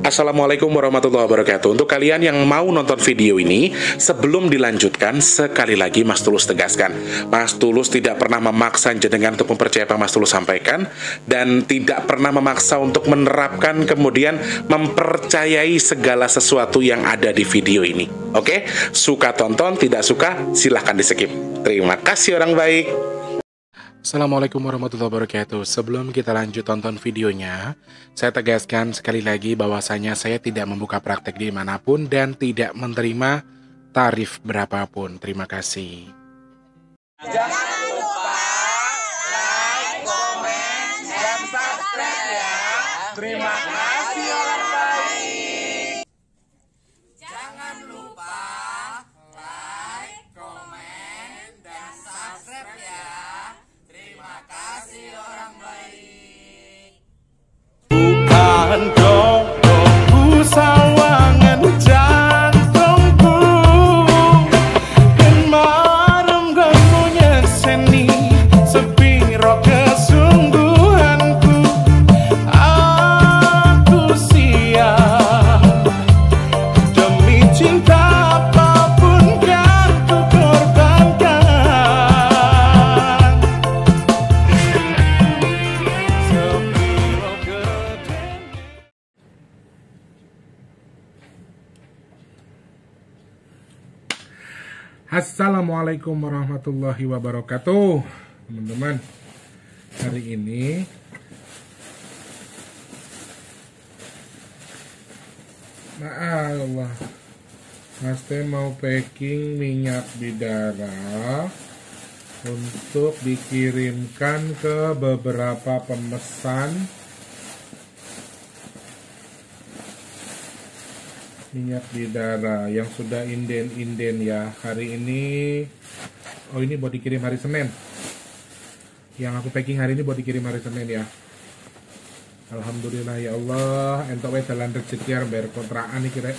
Assalamualaikum warahmatullahi wabarakatuh. Untuk kalian yang mau nonton video ini, sebelum dilanjutkan, sekali lagi Mas Tulus tegaskan, Mas Tulus tidak pernah memaksa jenengan untuk mempercayai apa Mas Tulus sampaikan, dan tidak pernah memaksa untuk menerapkan kemudian mempercayai segala sesuatu yang ada di video ini. Oke? Suka tonton, tidak suka silahkan di skip. Terima kasih orang baik. Assalamualaikum warahmatullahi wabarakatuh. Sebelum kita lanjut tonton videonya, saya tegaskan sekali lagi bahwasanya saya tidak membuka praktek dimanapun dan tidak menerima tarif berapapun. Terima kasih. Jangan lupa like, komen, dan subscribe ya. Terima kasih orang baik. Jangan lupa like, komen, dan subscribe ya. Terima kasih orang baik. Bukan dongku sawangan jantungku, dan marem kamu nyeseni sepiro kesungguhanku. Aku siap demi cinta apapun kan ku korbankan. Sepiro gedenya. Assalamualaikum warahmatullahi wabarakatuh. Teman-teman, hari ini Allah, Mas Teh mau packing minyak bidara untuk dikirimkan ke beberapa pemesan minyak bidara yang sudah inden-inden ya. Hari ini, oh ini buat dikirim hari Senin. Yang aku packing hari ini buat dikirim hari Senin ya. Alhamdulillah ya Allah, entok wae dalan rezeki arep bayar kontrakan iki rek.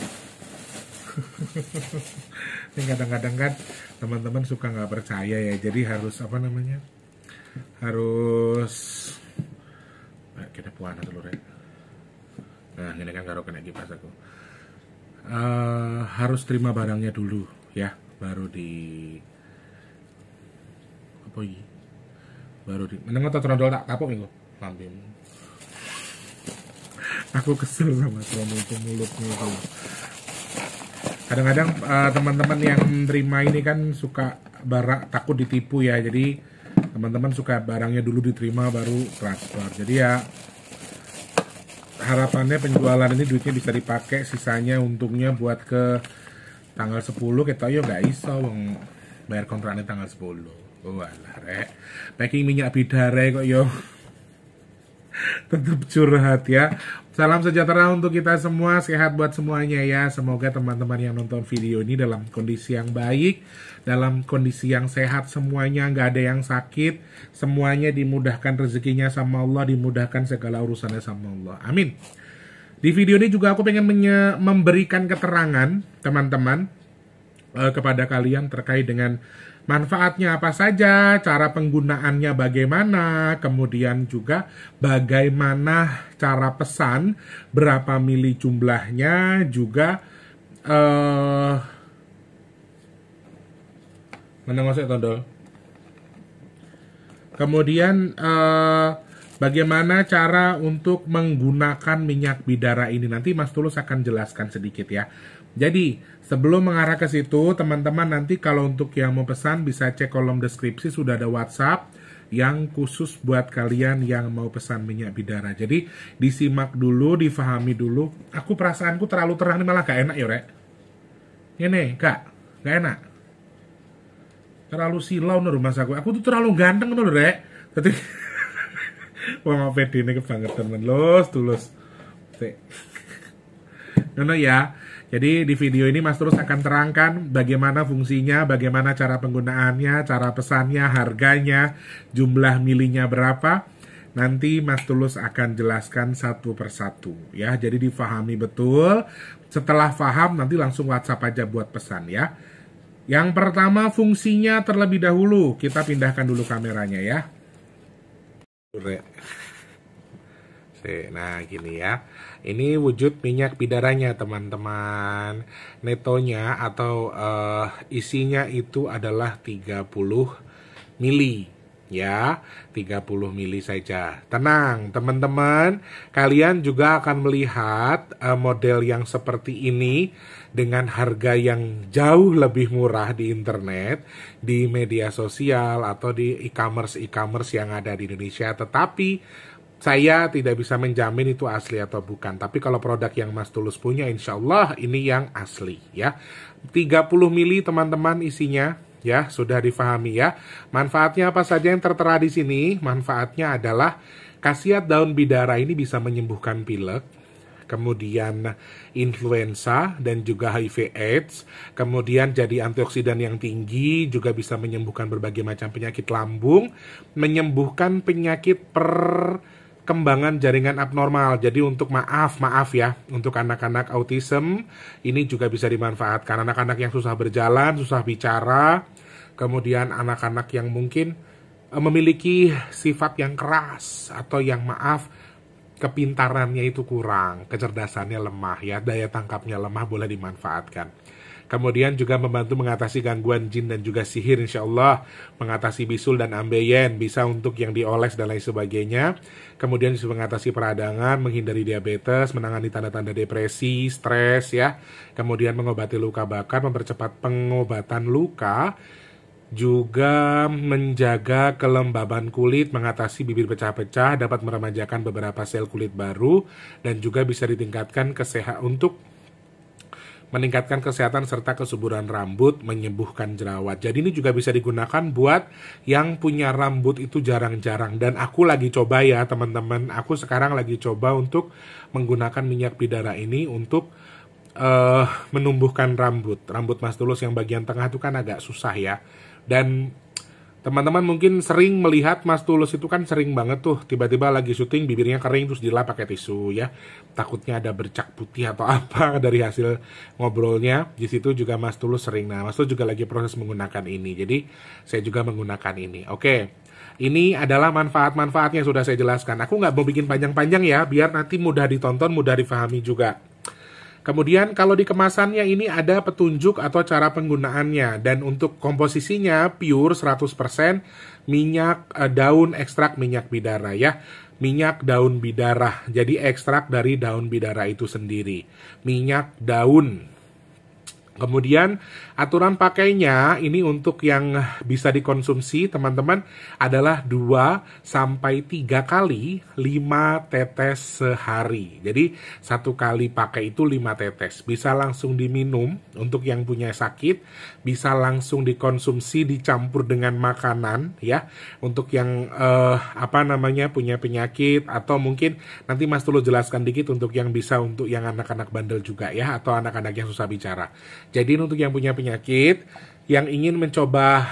Ini kadang-kadang kan teman-teman suka nggak percaya ya, jadi harus apa namanya? Harus kita puana dulu rek. Nah, ini kan karo kena kipas aku. Harus terima barangnya dulu ya, baru di apa ini? Baru di meneng otot trondol tak kapok minggu lambemu. Aku kesel sama trondol itu mulutnya itu. Kadang-kadang teman-teman yang terima ini kan suka takut ditipu ya, jadi teman-teman suka barangnya dulu diterima baru transfer. Jadi ya harapannya penjualan ini duitnya bisa dipakai, sisanya untungnya buat ke tanggal 10 kita yo nggak iso wong bayar kontraknya tanggal 10. Walah rek, packing minyak bidara kok yo. Tetap curhat ya. Salam sejahtera untuk kita semua, sehat buat semuanya ya. Semoga teman-teman yang nonton video ini dalam kondisi yang baik, dalam kondisi yang sehat semuanya, nggak ada yang sakit, semuanya dimudahkan rezekinya sama Allah, dimudahkan segala urusannya sama Allah. Amin. Di video ini juga aku pengen memberikan keterangan teman-teman kepada kalian terkait dengan manfaatnya apa saja, cara penggunaannya bagaimana, kemudian juga bagaimana cara pesan, berapa mili jumlahnya, juga mana masuk tondol. Kemudian bagaimana cara untuk menggunakan minyak bidara ini, nanti Mas Tulus akan jelaskan sedikit ya. Jadi sebelum mengarah ke situ, teman-teman nanti kalau untuk yang mau pesan bisa cek kolom deskripsi, sudah ada WhatsApp yang khusus buat kalian yang mau pesan minyak bidara. Jadi disimak dulu, difahami dulu. Aku perasaanku terlalu terang ini malah gak enak ya rek. Ini gak enak. Terlalu silau nih rumah aku tuh terlalu ganteng nih rek. Tapi wah mau pede ini kebangetan men tulus. Nono ya. Jadi di video ini Mas Tulus akan terangkan bagaimana fungsinya, bagaimana cara penggunaannya, cara pesannya, harganya, jumlah milinya berapa. Nanti Mas Tulus akan jelaskan satu persatu ya. Jadi difahami betul. Setelah paham nanti langsung WhatsApp aja buat pesan ya. Yang pertama fungsinya terlebih dahulu. Kita pindahkan dulu kameranya ya. Nah, gini ya. Ini wujud minyak bidaranya, teman-teman. Netonya atau isinya itu adalah 30 mili. Ya, 30 mili saja. Tenang, teman-teman. Kalian juga akan melihat model yang seperti ini dengan harga yang jauh lebih murah di internet, di media sosial, atau di e-commerce yang ada di Indonesia. Tetapi saya tidak bisa menjamin itu asli atau bukan. Tapi kalau produk yang Mas Tulus punya, insya Allah ini yang asli ya. 30 mili teman-teman isinya ya, sudah difahami ya. Manfaatnya apa saja yang tertera di sini? Manfaatnya adalah khasiat daun bidara ini bisa menyembuhkan pilek, kemudian influenza dan juga HIV/AIDS, kemudian jadi antioksidan yang tinggi, juga bisa menyembuhkan berbagai macam penyakit lambung, menyembuhkan penyakit perkembangan jaringan abnormal. Jadi untuk maaf ya, untuk anak-anak autism ini juga bisa dimanfaatkan. Anak-anak yang susah berjalan, susah bicara, kemudian anak-anak yang mungkin memiliki sifat yang keras atau yang kepintarannya itu kurang, kecerdasannya lemah ya, daya tangkapnya lemah, boleh dimanfaatkan. Kemudian juga membantu mengatasi gangguan jin dan juga sihir, insya Allah, mengatasi bisul dan ambeien, bisa untuk yang dioles dan lain sebagainya. Kemudian bisa mengatasi peradangan, menghindari diabetes, menangani tanda-tanda depresi, stres ya. Kemudian mengobati luka bakar, mempercepat pengobatan luka, juga menjaga kelembaban kulit, mengatasi bibir pecah-pecah, dapat meremajakan beberapa sel kulit baru, dan juga bisa ditingkatkan untuk meningkatkan kesehatan serta kesuburan rambut, menyembuhkan jerawat. Jadi ini juga bisa digunakan buat yang punya rambut itu jarang-jarang. Dan aku lagi coba ya teman-teman, aku sekarang lagi coba untuk menggunakan minyak bidara ini untuk menumbuhkan rambut. Rambut Mas Tulus yang bagian tengah itu kan agak susah ya. Dan teman-teman mungkin sering melihat Mas Tulus itu kan sering banget tuh tiba-tiba lagi syuting bibirnya kering terus dilap pakai tisu ya. Takutnya ada bercak putih atau apa dari hasil ngobrolnya. Di situ juga Mas Tulus sering. Nah, Mas Tulus juga lagi proses menggunakan ini. Jadi saya juga menggunakan ini. Oke. Ini adalah manfaat-manfaat yang sudah saya jelaskan. Aku nggak mau bikin panjang-panjang ya, biar nanti mudah ditonton, mudah difahami juga. Kemudian kalau di kemasannya ini ada petunjuk atau cara penggunaannya. Dan untuk komposisinya pure 100% minyak daun ekstrak minyak bidara ya. Minyak daun bidara. Jadi ekstrak dari daun bidara itu sendiri. Minyak daun. Kemudian aturan pakainya ini untuk yang bisa dikonsumsi teman-teman adalah 2-3 kali 5 tetes sehari. Jadi 1 kali pakai itu 5 tetes. Bisa langsung diminum untuk yang punya sakit, bisa langsung dikonsumsi dicampur dengan makanan ya. Untuk yang punya penyakit atau mungkin nanti Mas Tulus jelaskan dikit untuk yang bisa untuk yang anak-anak bandel juga ya, atau anak-anak yang susah bicara. Jadi untuk yang punya penyakit, yang ingin mencoba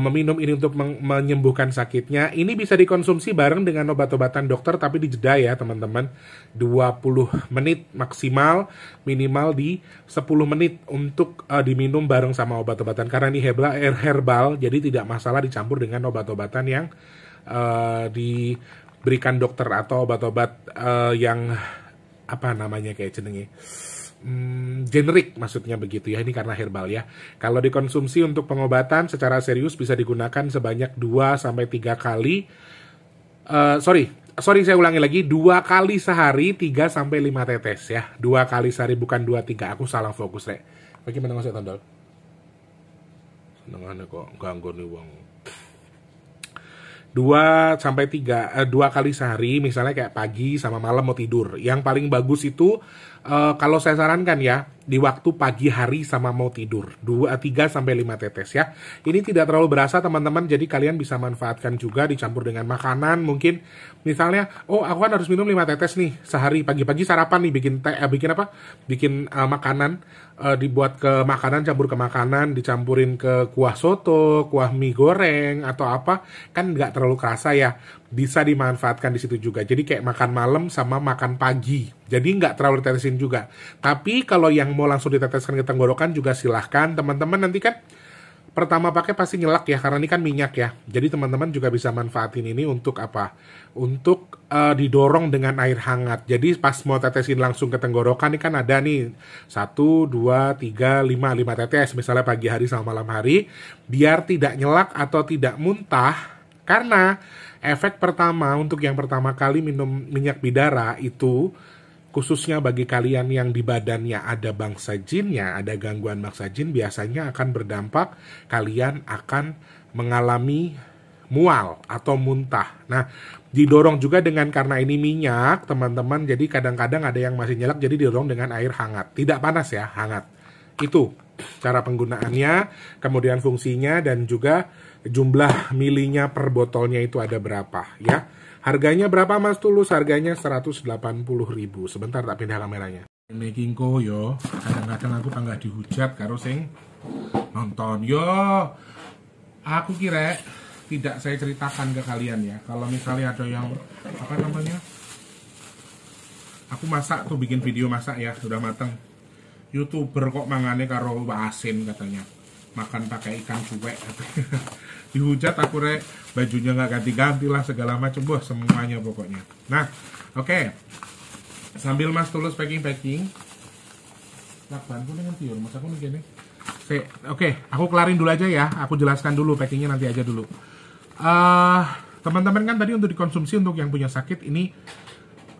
meminum ini untuk menyembuhkan sakitnya, ini bisa dikonsumsi bareng dengan obat-obatan dokter tapi dijeda ya teman-teman. 20 menit maksimal, minimal di 10 menit untuk diminum bareng sama obat-obatan. Karena ini herbal, jadi tidak masalah dicampur dengan obat-obatan yang diberikan dokter atau obat-obat yang kayak jenenge generik, maksudnya begitu ya. Ini karena herbal ya. Kalau dikonsumsi untuk pengobatan secara serius bisa digunakan sebanyak 2-3 kali. Sorry saya ulangi lagi, 2 kali sehari 3-5 tetes ya. 2 kali sehari bukan 2-3. Aku salah fokus rek. Bagaimana saya tondol? Senengane kok ganggu nih wong. 2 kali sehari, misalnya kayak pagi sama malam mau tidur. Yang paling bagus itu kalau saya sarankan ya, di waktu pagi hari sama mau tidur 3-5 tetes ya. Ini tidak terlalu berasa teman-teman, jadi kalian bisa manfaatkan juga dicampur dengan makanan. Mungkin misalnya, aku kan harus minum 5 tetes nih sehari, pagi-pagi sarapan nih, bikin makanan, dibuat ke makanan, campur ke makanan, dicampurin ke kuah soto, kuah mie goreng atau apa, kan nggak terlalu kerasa ya. Bisa dimanfaatkan di situ juga. Jadi kayak makan malam sama makan pagi. Jadi nggak terlalu ditetesin juga. Tapi kalau yang mau langsung diteteskan ke tenggorokan juga silahkan teman-teman. Nanti kan pertama pakai pasti nyelak ya, karena ini kan minyak ya. Jadi teman-teman juga bisa manfaatin ini untuk apa? Untuk didorong dengan air hangat. Jadi pas mau tetesin langsung ke tenggorokan, ini kan ada nih 1, 2, 3, 5 tetes. Misalnya pagi hari sama malam hari. Biar tidak nyelak atau tidak muntah. Karena efek pertama untuk yang pertama kali minum minyak bidara itu, khususnya bagi kalian yang di badannya ada bangsa jinnya, ada gangguan bangsa jin, biasanya akan berdampak kalian akan mengalami mual atau muntah. Nah, didorong juga dengan karena ini minyak, teman-teman, jadi kadang-kadang ada yang masih nyelak, jadi didorong dengan air hangat. Tidak panas ya, hangat. Itu cara penggunaannya, kemudian fungsinya, dan juga jumlah milinya per botolnya itu ada berapa ya. Harganya berapa Mas Tulus? Harganya 180.000. Sebentar tak pindah kameranya. Making ko yo, kadang-kadang aku tanggah dihujat karo sing nonton. Yo, aku kira tidak saya ceritakan ke kalian ya. Kalau misalnya ada yang apa namanya? Aku masak tuh, bikin video masak ya, sudah matang. YouTuber kok mangane karo asin katanya. Makan pakai ikan cuek katanya. Dihujat aku rek, bajunya nggak ganti-ganti lah segala macam, wah semuanya pokoknya. Nah, oke. Sambil Mas Tulus packing. Lakbanku dengan tiur, mas aku nih gini. Oke, aku kelarin dulu aja ya. Aku jelaskan dulu packingnya nanti aja dulu. Teman-teman kan tadi untuk dikonsumsi untuk yang punya sakit ini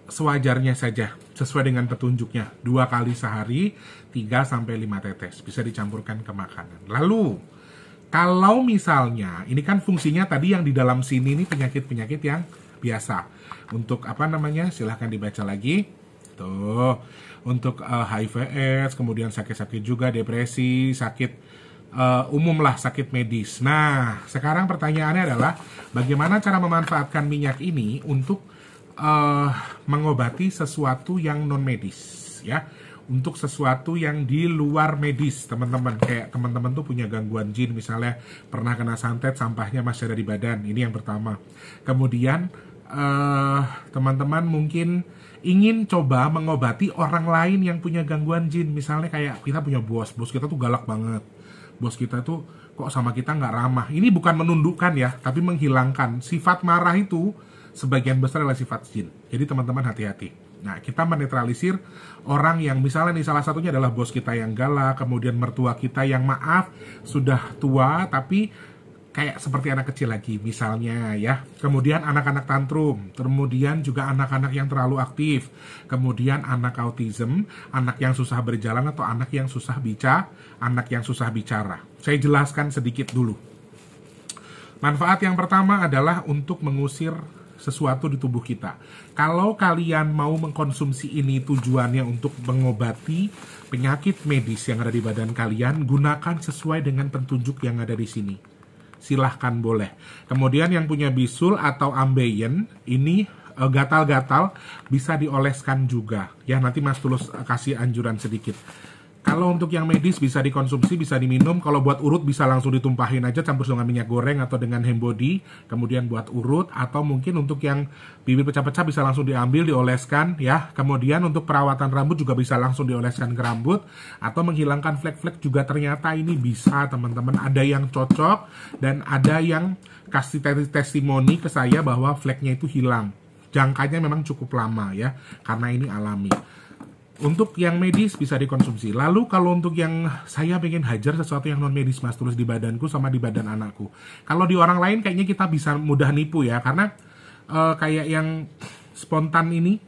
sewajarnya saja, sesuai dengan petunjuknya. 2 kali sehari, 3-5 tetes. Bisa dicampurkan ke makanan. Lalu kalau misalnya, ini kan fungsinya tadi yang di dalam sini ini penyakit-penyakit yang biasa. Untuk apa namanya, silahkan dibaca lagi. Tuh, untuk HIV/AIDS, kemudian sakit-sakit juga, depresi, sakit umum lah, sakit medis. Nah, sekarang pertanyaannya adalah, bagaimana cara memanfaatkan minyak ini untuk mengobati sesuatu yang non-medis, ya. Untuk sesuatu yang di luar medis, teman-teman. Kayak teman-teman tuh punya gangguan jin, misalnya pernah kena santet, sampahnya masih ada di badan. Ini yang pertama. Kemudian teman-teman mungkin ingin coba mengobati orang lain yang punya gangguan jin. Misalnya kayak kita punya bos kita tuh galak banget. Bos kita tuh kok sama kita nggak ramah. Ini bukan menundukkan ya, tapi menghilangkan. Sifat marah itu sebagian besar adalah sifat jin. Jadi teman-teman hati-hati. Nah, kita menetralisir orang yang misalnya nih, salah satunya adalah bos kita yang galak, kemudian mertua kita yang maaf sudah tua tapi kayak seperti anak kecil lagi misalnya ya. Kemudian anak-anak tantrum, kemudian juga anak-anak yang terlalu aktif, kemudian anak autism, anak yang susah berjalan atau anak yang susah bicara. Saya jelaskan sedikit dulu. Manfaat yang pertama adalah untuk mengusir sesuatu di tubuh kita. Kalau kalian mau mengkonsumsi ini tujuannya untuk mengobati penyakit medis yang ada di badan kalian, gunakan sesuai dengan petunjuk yang ada di sini. Silahkan boleh. Kemudian yang punya bisul atau ambeien, ini gatal-gatal bisa dioleskan juga. Ya, nanti Mas Tulus kasih anjuran sedikit. Kalau untuk yang medis bisa dikonsumsi, bisa diminum. Kalau buat urut bisa langsung ditumpahin aja, campur dengan minyak goreng atau dengan hembody. Kemudian buat urut, atau mungkin untuk yang bibir pecah-pecah bisa langsung diambil, dioleskan ya. Kemudian untuk perawatan rambut juga bisa langsung dioleskan ke rambut. Atau menghilangkan flek-flek juga ternyata ini bisa, teman-teman. Ada yang cocok dan ada yang kasih testimoni ke saya bahwa fleknya itu hilang. Jangkanya memang cukup lama ya, karena ini alami. Untuk yang medis bisa dikonsumsi. Lalu kalau untuk yang saya pengen hajar sesuatu yang non medis, Mas Tulus, di badanku sama di badan anakku. Kalau di orang lain kayaknya kita bisa mudah nipu ya, karena kayak yang spontan ini,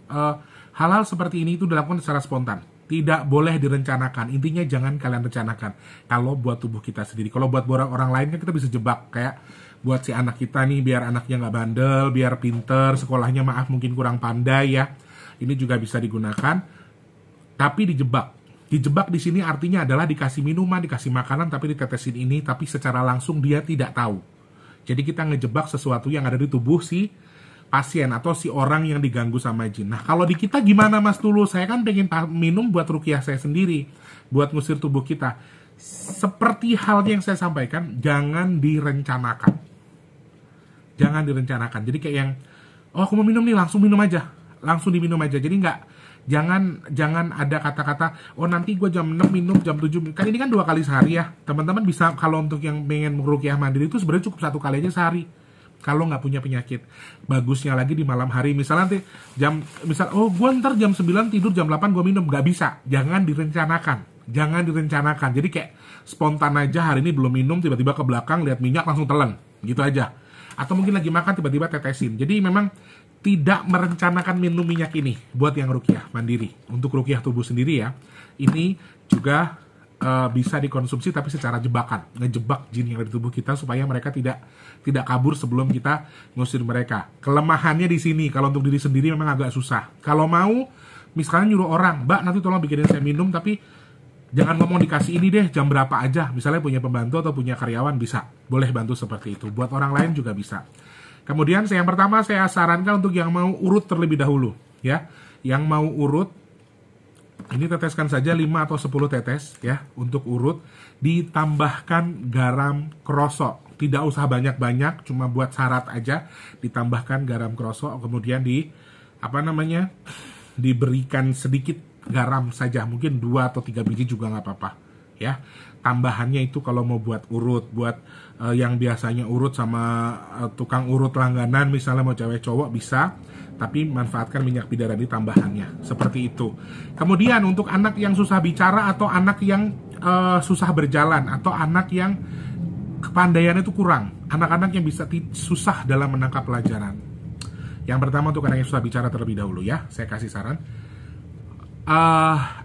hal-hal seperti ini itu dilakukan secara spontan. Tidak boleh direncanakan. Intinya jangan kalian rencanakan. Kalau buat tubuh kita sendiri. Kalau buat orang lain kan kita bisa jebak. Kayak buat si anak kita nih, biar anaknya nggak bandel, biar pinter, sekolahnya maaf mungkin kurang pandai ya. Ini juga bisa digunakan. Tapi dijebak. Dijebak di sini artinya adalah dikasih minuman, dikasih makanan, tapi ditetesin ini, tapi secara langsung dia tidak tahu. Jadi kita ngejebak sesuatu yang ada di tubuh si pasien atau si orang yang diganggu sama jin. Nah, kalau di kita gimana Mas Tulus? Saya kan pengen minum buat ruqyah saya sendiri, buat ngusir tubuh kita. Seperti halnya yang saya sampaikan, jangan direncanakan. Jangan direncanakan. Jadi kayak yang, oh aku mau minum nih, langsung minum aja. langsung diminum aja. Jadi jangan ada kata-kata, oh nanti gue jam 6 minum, jam 7 kan ini kan 2 kali sehari ya. Teman-teman bisa, kalau untuk yang pengen ruqyah mandiri itu sebenarnya cukup 1 kali aja sehari. Kalau nggak punya penyakit, bagusnya lagi di malam hari. Misalnya nanti oh gue ntar jam 9 tidur, jam 8 gue minum, nggak bisa. Jangan direncanakan. Jadi kayak spontan aja, hari ini belum minum, tiba-tiba ke belakang lihat minyak langsung telan, gitu aja. Atau mungkin lagi makan tiba-tiba tetesin. Jadi memang tidak merencanakan minum minyak ini buat yang ruqyah mandiri. Untuk ruqyah tubuh sendiri ya, ini juga bisa dikonsumsi tapi secara jebakan, ngejebak jin yang ada di tubuh kita supaya mereka tidak kabur sebelum kita ngusir mereka. Kelemahannya di sini, kalau untuk diri sendiri memang agak susah. Kalau mau, misalnya nyuruh orang, Mbak nanti tolong bikinin saya minum, tapi jangan ngomong dikasih ini deh, jam berapa aja. Misalnya punya pembantu atau punya karyawan, bisa. Boleh bantu seperti itu. Buat orang lain juga bisa. Kemudian yang pertama saya sarankan untuk yang mau urut terlebih dahulu. Ya, yang mau urut, ini teteskan saja 5 atau 10 tetes ya untuk urut, ditambahkan garam krosok. Tidak usah banyak-banyak, cuma buat syarat aja, ditambahkan garam krosok, kemudian diberikan sedikit garam saja, mungkin 2 atau 3 biji juga nggak apa-apa ya. Tambahannya itu kalau mau buat urut, buat yang biasanya urut sama tukang urut langganan, misalnya mau cewek cowok bisa, tapi manfaatkan minyak bidara di tambahannya, seperti itu. Kemudian untuk anak yang susah bicara atau anak yang susah berjalan atau anak yang kepandaiannya itu kurang, anak-anak yang bisa susah dalam menangkap pelajaran. Yang pertama untuk anak yang susah bicara terlebih dahulu ya, saya kasih saran.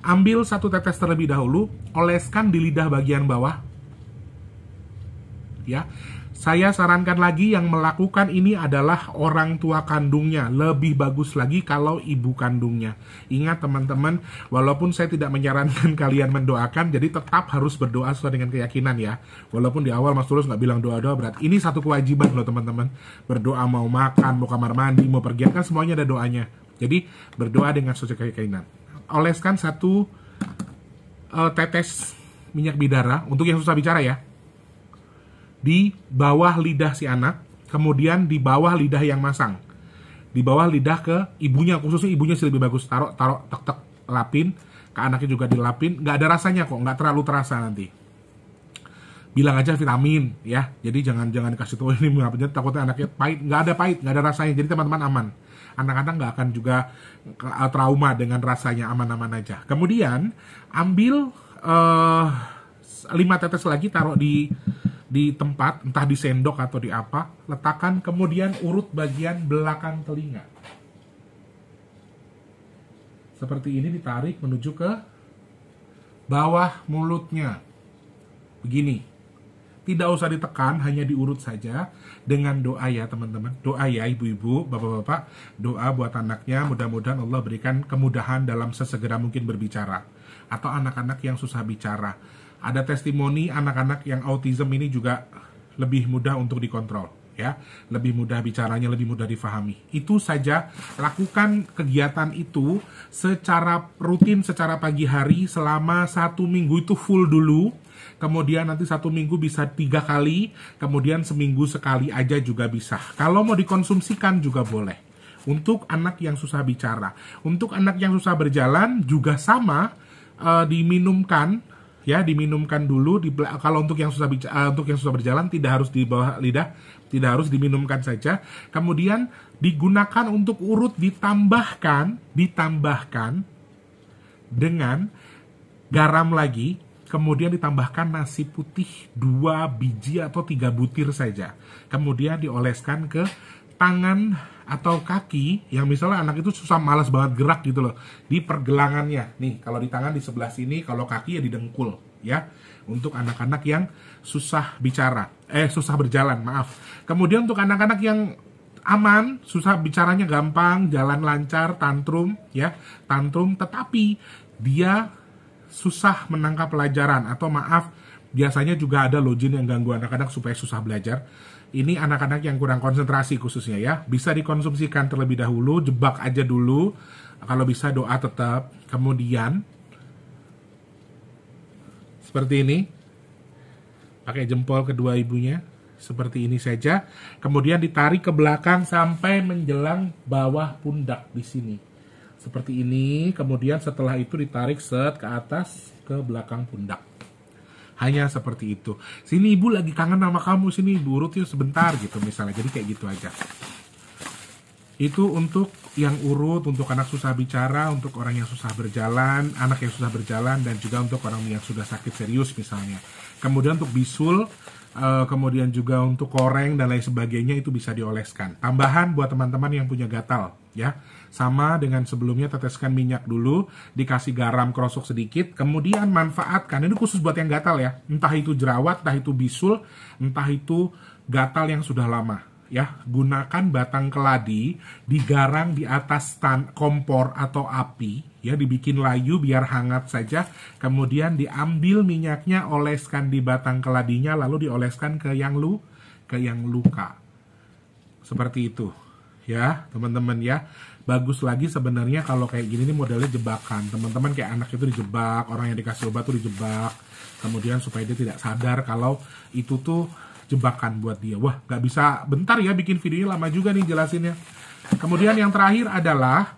Ambil 1 tetes terlebih dahulu, oleskan di lidah bagian bawah. Ya, saya sarankan lagi yang melakukan ini adalah orang tua kandungnya. Lebih bagus lagi kalau ibu kandungnya. Ingat teman-teman, walaupun saya tidak menyarankan kalian mendoakan, jadi tetap harus berdoa sesuai dengan keyakinan ya. Walaupun di awal Mas Tulus nggak bilang doa-doa berat. Ini satu kewajiban loh teman-teman. Berdoa mau makan, mau kamar mandi, mau pergi, kan semuanya ada doanya. Jadi berdoa dengan sesuai keyakinan. Oleskan 1 tetes minyak bidara untuk yang susah bicara ya, di bawah lidah si anak, kemudian di bawah lidah yang masang, di bawah lidah ke ibunya, khususnya ibunya sih lebih bagus. Taruh tek lapin, ke anaknya juga dilapin, nggak ada rasanya kok, nggak terlalu terasa nanti. Bilang aja vitamin ya, jadi jangan kasih tahu ini apa, takutnya anaknya pahit, nggak ada rasanya, jadi teman-teman aman. Anak-anak nggak akan juga trauma dengan rasanya, aman-aman aja. Kemudian ambil 5 tetes lagi, taruh di tempat, entah di sendok atau di apa, letakkan, kemudian urut bagian belakang telinga. Seperti ini, ditarik menuju ke bawah mulutnya. Begini. Tidak usah ditekan, hanya diurut saja dengan doa ya teman-teman. Doa ya ibu-ibu, bapak-bapak, doa buat anaknya, mudah-mudahan Allah berikan kemudahan dalam sesegera mungkin berbicara. Atau anak-anak yang susah bicara. Ada testimoni anak-anak yang autism ini juga lebih mudah untuk dikontrol ya, lebih mudah bicaranya, lebih mudah difahami. Itu saja, lakukan kegiatan itu secara rutin, secara pagi hari selama 1 minggu itu full dulu. Kemudian nanti 1 minggu bisa 3 kali, kemudian seminggu sekali aja juga bisa. Kalau mau dikonsumsikan juga boleh. Untuk anak yang susah bicara, untuk anak yang susah berjalan juga sama, diminumkan dulu. Kalau untuk yang susah berjalan tidak harus di bawah lidah, tidak harus diminumkan saja. Kemudian digunakan untuk urut, ditambahkan dengan garam lagi, kemudian ditambahkan nasi putih 2 biji atau 3 butir saja. Kemudian dioleskan ke tangan atau kaki yang misalnya anak itu susah, malas banget gerak gitu loh, di pergelangannya. Nih, kalau di tangan di sebelah sini, kalau kaki ya di dengkul ya. Untuk anak-anak yang susah berjalan, maaf. Kemudian untuk anak-anak yang aman, susah bicaranya gampang, jalan lancar, tantrum tetapi dia susah menangkap pelajaran, atau maaf, biasanya juga ada login yang ganggu anak-anak supaya susah belajar. Ini anak-anak yang kurang konsentrasi khususnya ya, bisa dikonsumsikan terlebih dahulu, jebak aja dulu, kalau bisa doa tetap. Kemudian seperti ini, pakai jempol kedua ibunya, seperti ini saja. Kemudian ditarik ke belakang sampai menjelang bawah pundak di sini. Seperti ini, kemudian setelah itu ditarik set ke atas, ke belakang pundak. Hanya seperti itu. Sini ibu lagi kangen sama kamu, sini ibu urut yuk sebentar gitu misalnya. Jadi kayak gitu aja. Itu untuk yang urut, untuk anak susah bicara, untuk orang yang susah berjalan, anak yang susah berjalan, dan juga untuk orang yang sudah sakit serius misalnya. Kemudian untuk bisul, kemudian juga untuk koreng dan lain sebagainya itu bisa dioleskan. Tambahan buat teman-teman yang punya gatal, ya. Sama dengan sebelumnya, teteskan minyak dulu, dikasih garam krosok sedikit, kemudian manfaatkan. Ini khusus buat yang gatal ya. Entah itu jerawat, entah itu bisul, entah itu gatal yang sudah lama. Ya, gunakan batang keladi digarang di atas kompor atau api, ya, dibikin layu biar hangat saja. Kemudian diambil minyaknya, oleskan di batang keladinya, lalu dioleskan ke yang luka. Seperti itu, ya, teman-teman ya. Bagus lagi sebenarnya kalau kayak gini nih modelnya jebakan. Teman-teman kayak anak itu dijebak, orang yang dikasih obat tuh dijebak. Kemudian supaya dia tidak sadar kalau itu tuh jebakan buat dia. Wah, gak bisa bentar ya bikin videonya, lama juga nih jelasinnya. Kemudian yang terakhir adalah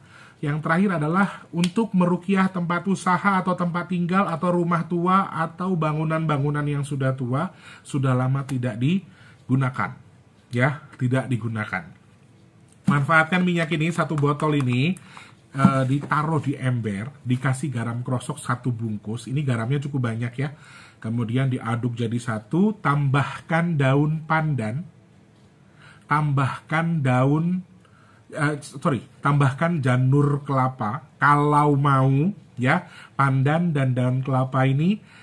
untuk meruqyah tempat usaha atau tempat tinggal atau rumah tua atau bangunan-bangunan yang sudah tua, sudah lama tidak digunakan. Ya, tidak digunakan. Manfaatkan minyak ini, 1 botol ini, ditaruh di ember, dikasih garam krosok 1 bungkus. Ini garamnya cukup banyak ya. Kemudian diaduk jadi 1, tambahkan daun pandan, tambahkan janur kelapa kalau mau ya. Pandan dan daun kelapa ini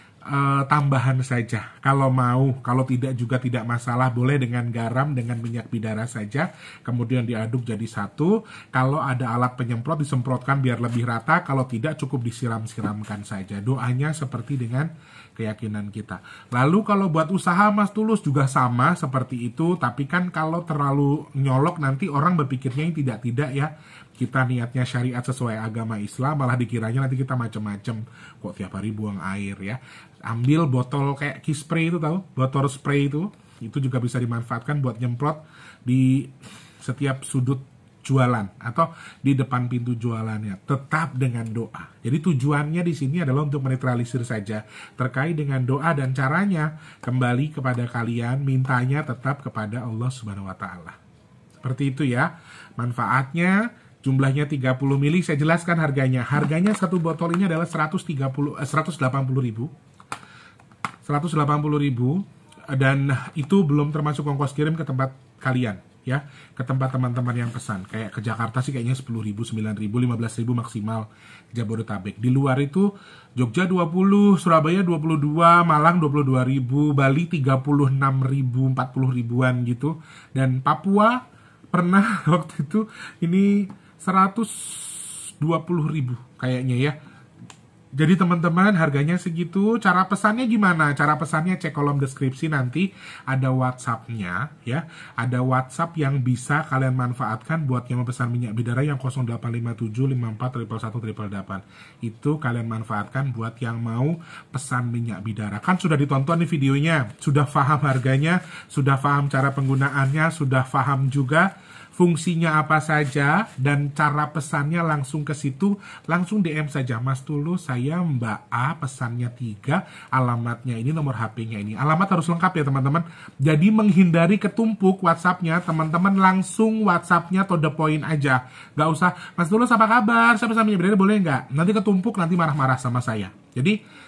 tambahan saja kalau mau, kalau tidak juga tidak masalah, boleh dengan garam, dengan minyak bidara saja. Kemudian diaduk jadi 1. Kalau ada alat penyemprot disemprotkan biar lebih rata, kalau tidak cukup disiram-siramkan saja. Doanya seperti dengan keyakinan kita. Lalu kalau buat usaha Mas Tulus juga sama seperti itu, tapi kan kalau terlalu nyolok nanti orang berpikirnya yang tidak ya. Kita niatnya syariat sesuai agama Islam, malah dikiranya nanti kita macam-macam. Kok tiap hari buang air ya. Ambil botol kayak Kispray itu, tahu? Botol spray itu juga bisa dimanfaatkan buat nyemprot di setiap sudut jualan atau di depan pintu jualannya, tetap dengan doa. Jadi tujuannya di sini adalah untuk menetralisir saja. Terkait dengan doa dan caranya, kembali kepada kalian, mintanya tetap kepada Allah Subhanahu wa taala. Seperti itu ya. Manfaatnya jumlahnya 30 ml, saya jelaskan harganya. Harganya 1 botol ini adalah 180.000 dan itu belum termasuk ongkos kirim ke tempat kalian ya, ke tempat teman-teman yang pesan. Kayak ke Jakarta sih kayaknya 10.000, 9.000, 15.000 maksimal Jabodetabek. Di luar itu Jogja 20, Surabaya 22, Malang 22.000, Bali 36.000, 40 ribuan gitu. Dan Papua pernah waktu itu ini 120.000 kayaknya ya. Jadi teman-teman harganya segitu. Cara pesannya gimana? Cara pesannya cek kolom deskripsi, nanti ada WhatsApp-nya ya. Ada WhatsApp yang bisa kalian manfaatkan buat yang memesan minyak bidara yang 085754111888. Itu kalian manfaatkan buat yang mau pesan minyak bidara. Kan sudah ditonton nih videonya, sudah paham harganya, sudah paham cara penggunaannya, sudah paham juga fungsinya apa saja, dan cara pesannya langsung ke situ, langsung DM saja, Mas Tulus, saya Mbak A, pesannya 3, alamatnya ini, nomor HP-nya ini. Alamat harus lengkap ya teman-teman. Jadi menghindari ketumpuk WhatsApp-nya, teman-teman langsung WhatsApp-nya to the point aja. Gak usah, Mas Tulus apa kabar, saya pesan minyak bidara boleh nggak? Nanti ketumpuk, nanti marah-marah sama saya. Jadi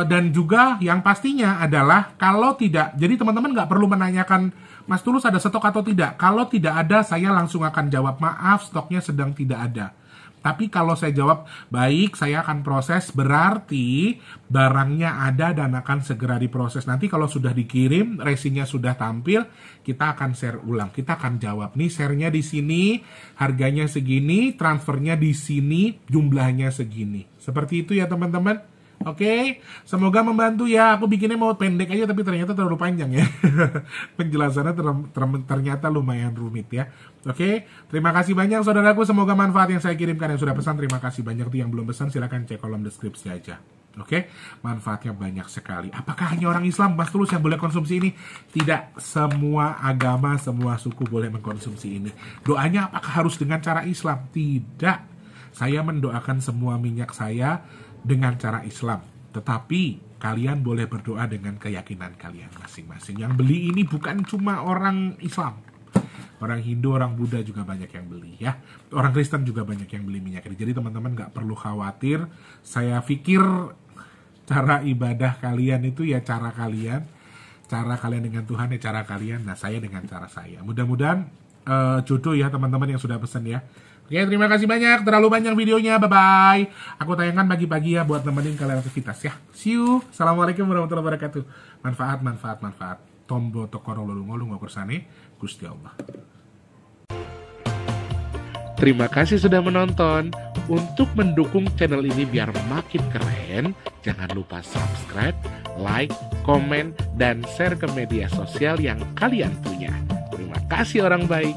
dan juga yang pastinya adalah kalau tidak, jadi teman-teman nggak perlu menanyakan Mas Tulus ada stok atau tidak. Kalau tidak ada, saya langsung akan jawab, maaf stoknya sedang tidak ada. Tapi kalau saya jawab, baik, saya akan proses, berarti barangnya ada dan akan segera diproses. Nanti kalau sudah dikirim, resinnya sudah tampil, kita akan share ulang. Kita akan jawab, nih share-nya di sini, harganya segini, transfernya di sini, jumlahnya segini. Seperti itu ya teman-teman. Oke, semoga membantu ya. Aku bikinnya mau pendek aja tapi ternyata terlalu panjang ya. Penjelasannya ternyata lumayan rumit ya. Oke, terima kasih banyak saudaraku. Semoga manfaat yang saya kirimkan. Yang sudah pesan terima kasih banyak. Tuh yang belum pesan silahkan cek kolom deskripsi aja. Oke, manfaatnya banyak sekali. Apakah hanya orang Islam, Mas Tulus, yang boleh konsumsi ini? Tidak, semua agama, semua suku boleh mengkonsumsi ini. Doanya apakah harus dengan cara Islam? Tidak. Saya mendoakan semua minyak saya dengan cara Islam. Tetapi kalian boleh berdoa dengan keyakinan kalian masing-masing. Yang beli ini bukan cuma orang Islam. Orang Hindu, orang Buddha juga banyak yang beli ya. Orang Kristen juga banyak yang beli minyak ini. Jadi teman-teman nggak perlu khawatir. Saya pikir cara ibadah kalian itu ya cara kalian. Cara kalian dengan Tuhan ya cara kalian. Nah saya dengan cara saya. Mudah-mudahan jodoh ya teman-teman yang sudah pesan ya. Oke, terima kasih banyak. Terlalu panjang videonya. Bye-bye. Aku tayangkan pagi-pagi ya buat nemenin kalian aktivitas ya. See you. Assalamualaikum warahmatullahi wabarakatuh. Manfaat. Tombo tokoro lolungolung wakursane. Gusti Allah. Terima kasih sudah menonton. Untuk mendukung channel ini biar makin keren, jangan lupa subscribe, like, komen, dan share ke media sosial yang kalian punya. Terima kasih orang baik.